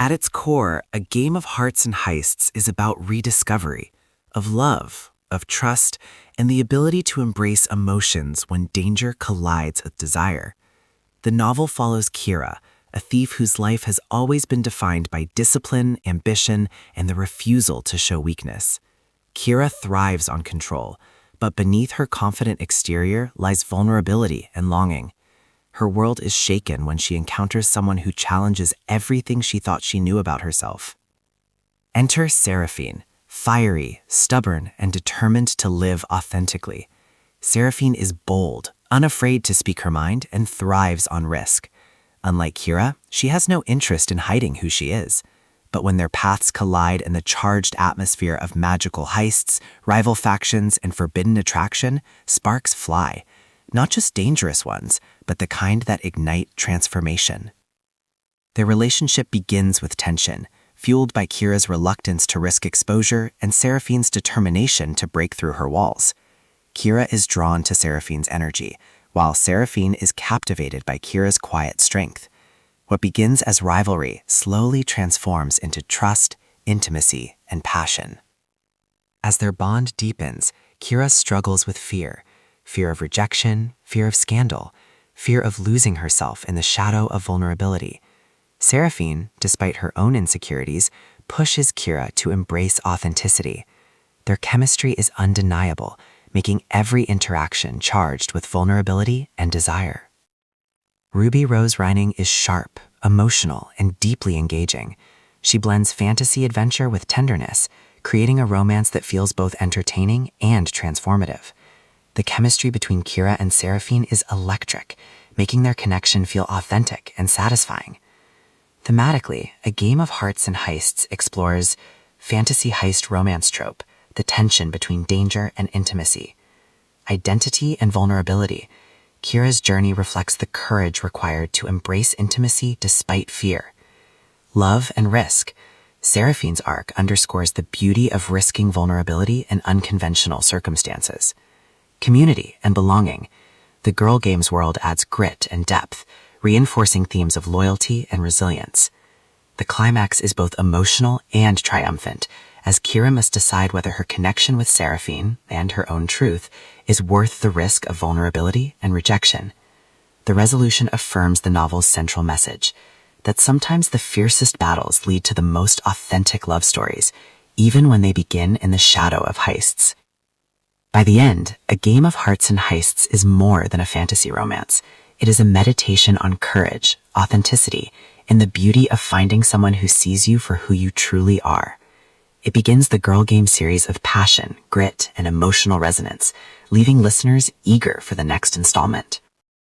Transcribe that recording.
At its core, A Game of Hearts and Heists is about rediscovery, of love, of trust, and the ability to embrace emotions when danger collides with desire. The novel follows Kira, a thief whose life has always been defined by discipline, ambition, and the refusal to show weakness. Kira thrives on control, but beneath her confident exterior lies vulnerability and longing. Her world is shaken when she encounters someone who challenges everything she thought she knew about herself. Enter Seraphine, fiery, stubborn, and determined to live authentically. Seraphine is bold, unafraid to speak her mind, and thrives on risk. Unlike Kira, she has no interest in hiding who she is. But when their paths collide in the charged atmosphere of magical heists, rival factions, and forbidden attraction, sparks fly. Not just dangerous ones, but the kind that ignite transformation. Their relationship begins with tension, fueled by Kira's reluctance to risk exposure and Seraphine's determination to break through her walls. Kira is drawn to Seraphine's energy, while Seraphine is captivated by Kira's quiet strength. What begins as rivalry slowly transforms into trust, intimacy, and passion. As their bond deepens, Kira struggles with fear of rejection, fear of scandal, fear of losing herself in the shadow of vulnerability. Seraphine, despite her own insecurities, pushes Kira to embrace authenticity. Their chemistry is undeniable, making every interaction charged with vulnerability and desire. Ruby Roe's writing is sharp, emotional, and deeply engaging. She blends fantasy adventure with tenderness, creating a romance that feels both entertaining and transformative. The chemistry between Kira and Seraphine is electric, making their connection feel authentic and satisfying. Thematically, A Game of Hearts and Heists explores fantasy heist romance trope, the tension between danger and intimacy. Identity and vulnerability. Kira's journey reflects the courage required to embrace intimacy despite fear. Love and risk. Seraphine's arc underscores the beauty of risking vulnerability in unconventional circumstances. Community and belonging. The Girl Games world adds grit and depth, reinforcing themes of loyalty and resilience. The climax is both emotional and triumphant, as Kira must decide whether her connection with Seraphine and her own truth is worth the risk of vulnerability and rejection. The resolution affirms the novel's central message, that sometimes the fiercest battles lead to the most authentic love stories, even when they begin in the shadow of heists. By the end, A Game of Hearts and Heists is more than a fantasy romance. It is a meditation on courage, authenticity, and the beauty of finding someone who sees you for who you truly are. It begins the Girl Game series of passion, grit, and emotional resonance, leaving listeners eager for the next installment.